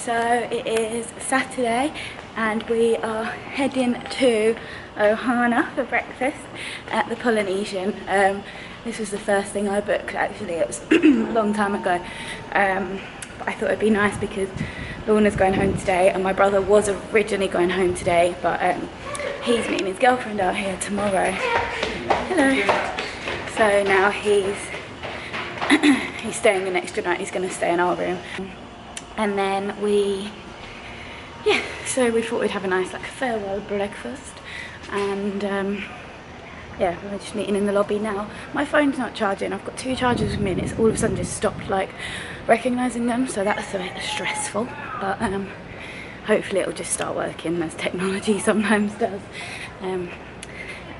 So it is Saturday and we are heading to Ohana for breakfast at the Polynesian. This was the first thing I booked actually, it was a long time ago. But I thought it'd be nice because Lorna's going home today and my brother was originally going home today, but he's meeting his girlfriend out here tomorrow. Hello. So now he's staying an extra night, he's going to stay in our room. And then so we thought we'd have a nice like farewell breakfast, and yeah, we're just meeting in the lobby now. My phone's not charging, I've got 2 chargers with me and it's all of a sudden just stopped like recognising them, so that's a bit stressful, but hopefully it'll just start working as technology sometimes does.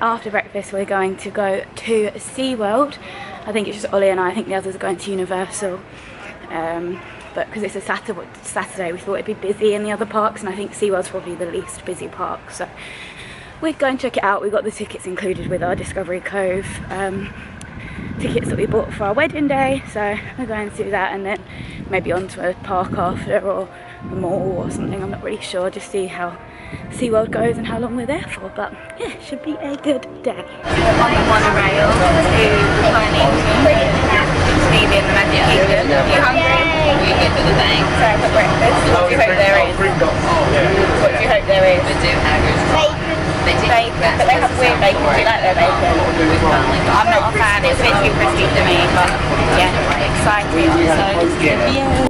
After breakfast we're going to go to SeaWorld. I think it's just Ollie and I think the others are going to Universal. But because it's a Saturday, we thought it'd be busy in the other parks, and I think SeaWorld's probably the least busy park, so we're going to check it out. We've got the tickets included with our Discovery Cove tickets that we bought for our wedding day, so we're going to do that and then maybe on to a park after, or a mall or something, I'm not really sure, just see how SeaWorld goes and how long we're there for, but yeah, it should be a good day. On the monorail to Polynesian, Stevie in the Magic Kingdom. Are you hungry? We go to the bank. Sorry for breakfast. What do you hope there is? What do you hope there is? They do haggis. Bacon. But they have weird bacon. Do you like their bacon? I'm not a fan. It's a bit too crispy to me, but yeah, exciting. So yeah.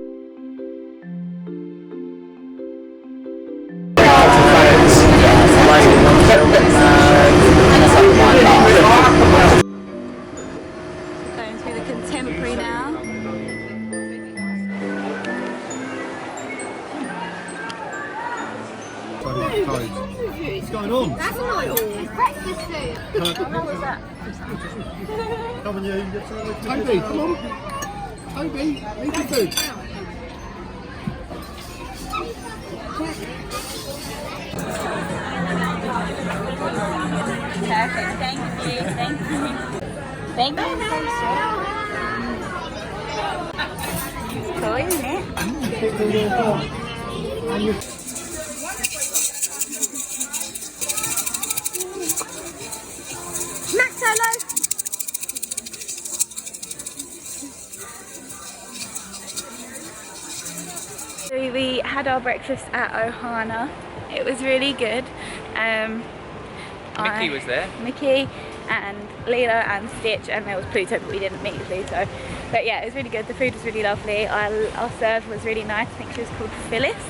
Going through the Contemporary now. What's going on? That's not it's breakfast food. What was that? Come on, you get some. Toby, come on. Toby, eat your food. Perfect, thank you, thank you. Thank you. It's cool, isn't it? Max, hello. So we had our breakfast at Ohana. It was really good. Mickey was there. Mickey and Lilo and Stitch, and there was Pluto, but we didn't meet Pluto. But yeah, it was really good. The food was really lovely. Our serve was really nice. I think she was called Phyllis.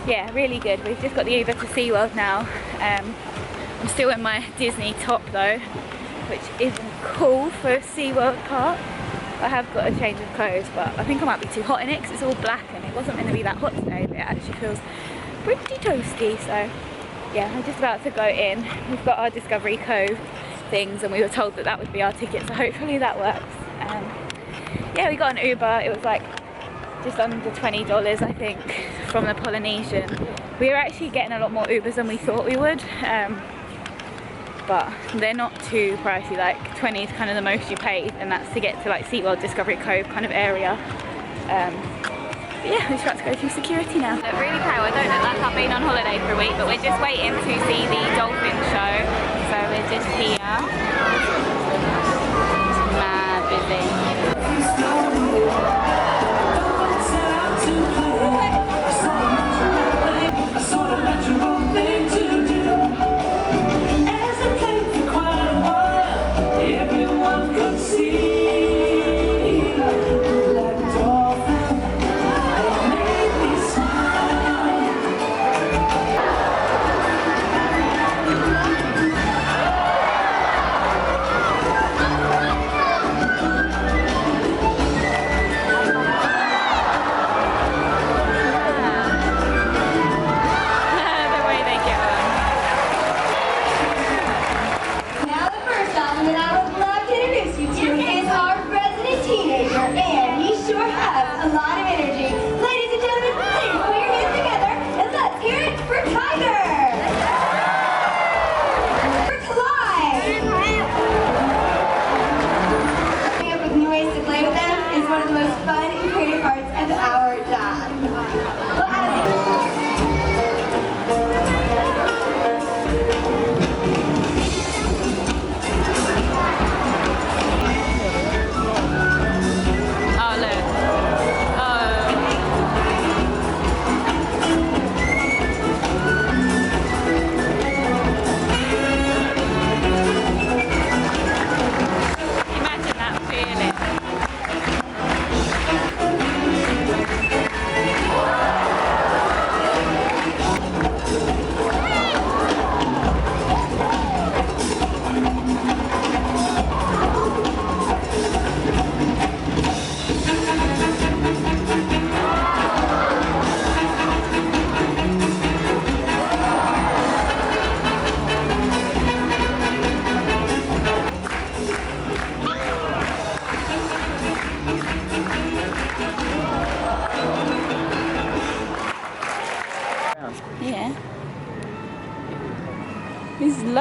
Yeah, really good. We've just got the Uber to SeaWorld now. I'm still in my Disney top though, which isn't cool for a SeaWorld park. I have got a change of clothes, but I think I might be too hot in it because it's all black and it wasn't meant to be that hot today, but it actually feels pretty toasty. So yeah, we're just about to go in. We've got our Discovery Cove things and we were told that that would be our ticket, so hopefully that works. Yeah, we got an Uber. It was like just under $20 I think from the Polynesian. We were actually getting a lot more Ubers than we thought we would, but they're not too pricey. Like 20 is kind of the most you pay, and that's to get to like SeaWorld, Discovery Cove kind of area. But yeah, we're just about to go through security now. I look really pale. I don't look like I've been on holiday for a week, but we're just waiting to see the dolphin show. So we're just here. It's mad busy.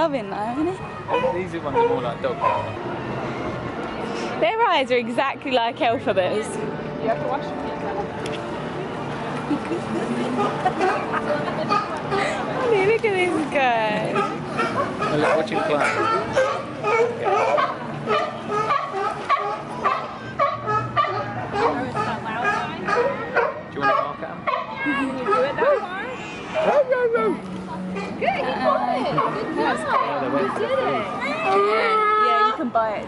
loving that, isn't he? These ones are more like dog. Their eyes are exactly like Elphaba's. You have to wash them. Honey, look at this guy. Oh, look, watch him play. Do you want to bark at him? Good, you got it. Good job. You did it. Yeah, you can buy it.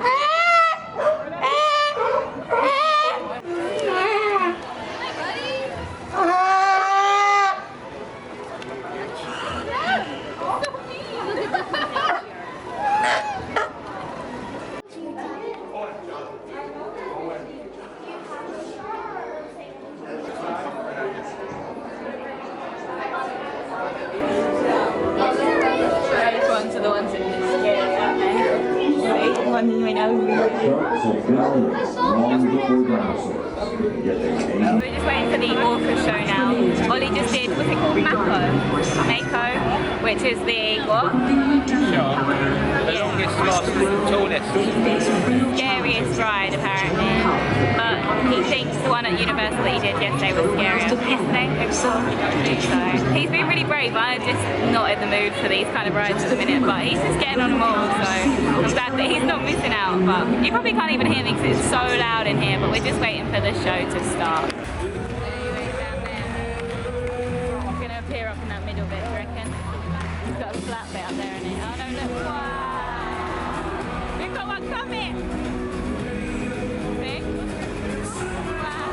Those ones are the ones that just scare me, aren't they? See, ones we know. We're just waiting for the orca show now. Ollie just did, what's it called? Mako, which is the what? Shark. The longest, tallest. Scariest ride apparently. But he thinks the one at Universal that he did yesterday was scarier. Yesterday? So he's been really brave. I'm just not in the mood for these kind of rides at the minute, but he's just getting on them all, so I'm glad that he's not missing out. But you probably can't even hear me because it's so loud in here, but we're just waiting for the show to start. It's going to appear up in that middle bit, do you reckon? He's got a flat bit up there, isn't it? Oh no, look, wow! We've got one coming! See? Wow!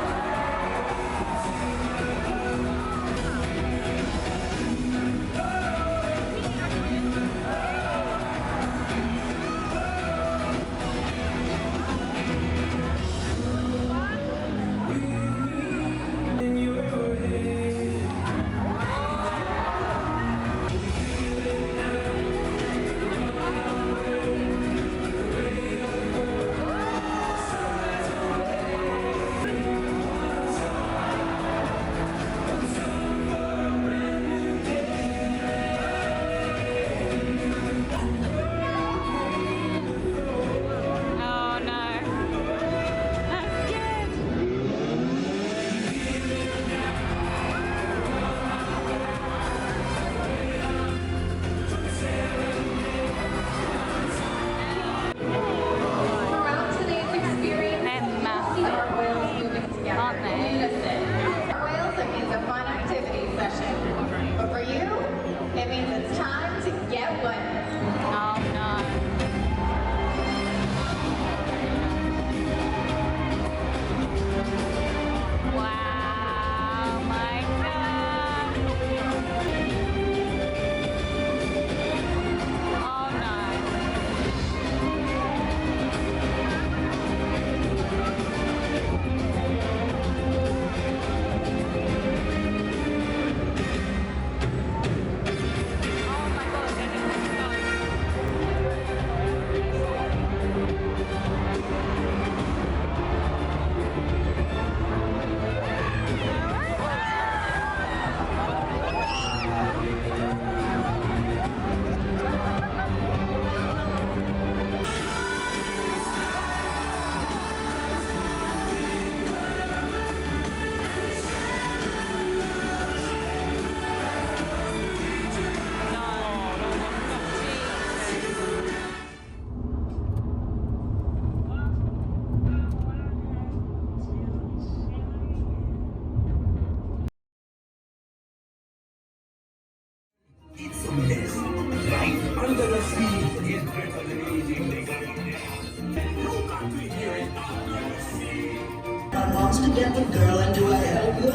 Wants to get the girl into a help you?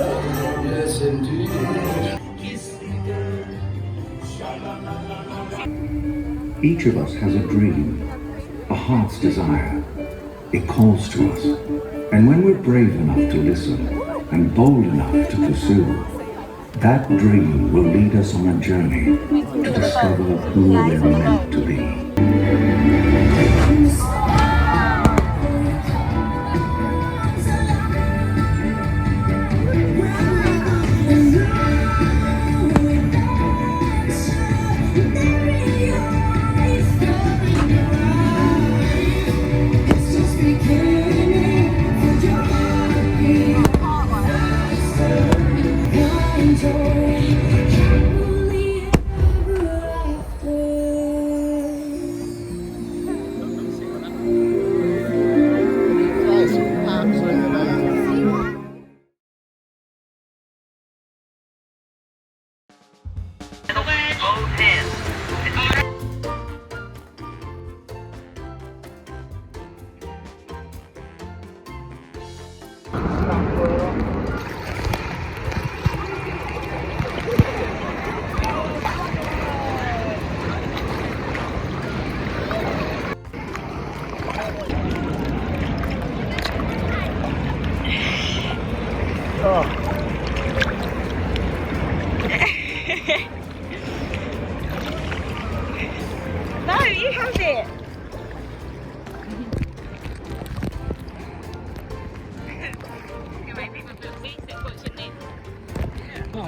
Yes, indeed. Each of us has a dream, a heart's desire. It calls to us. And when we're brave enough to listen and bold enough to pursue, that dream will lead us on a journey to discover who we're meant to be.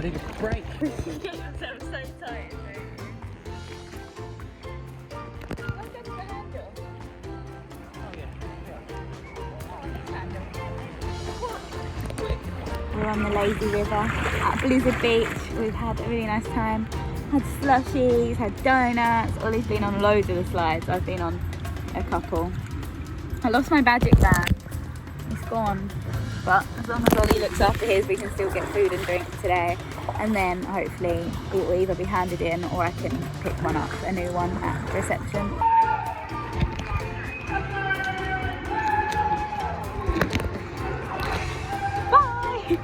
I need a break. I'm so tight. We're on the lazy river at Blizzard Beach. We've had a really nice time. Had slushies, had donuts. Ollie's been on loads of the slides. I've been on a couple. I lost my magic band. It's gone. But as long as Ollie looks after his, we can still get food and drink today. And then hopefully it will either be handed in or I can pick one up, a new one at reception. Bye!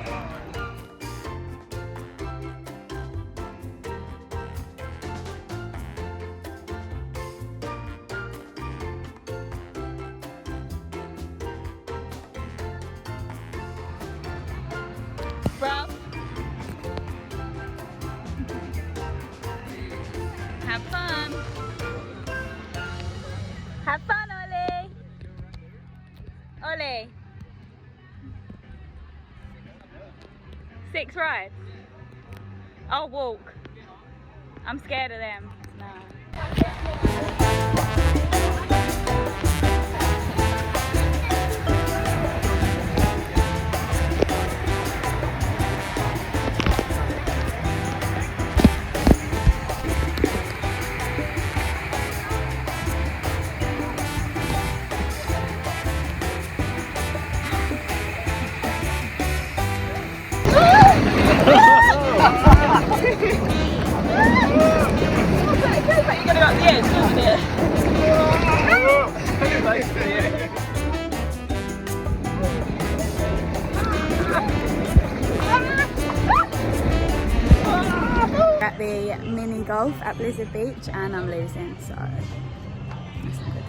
Bruv. Have fun. Have fun, Ollie. Ollie. 6 rides. I'll walk. I'm scared of them. No. At the mini golf at Blizzard Beach and I'm losing, so that's not good.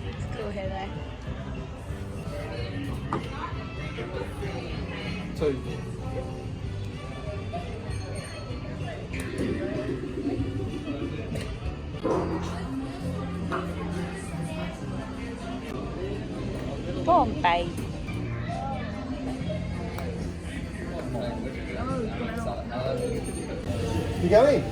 It's cool here though. Two. Go on, babe. You going?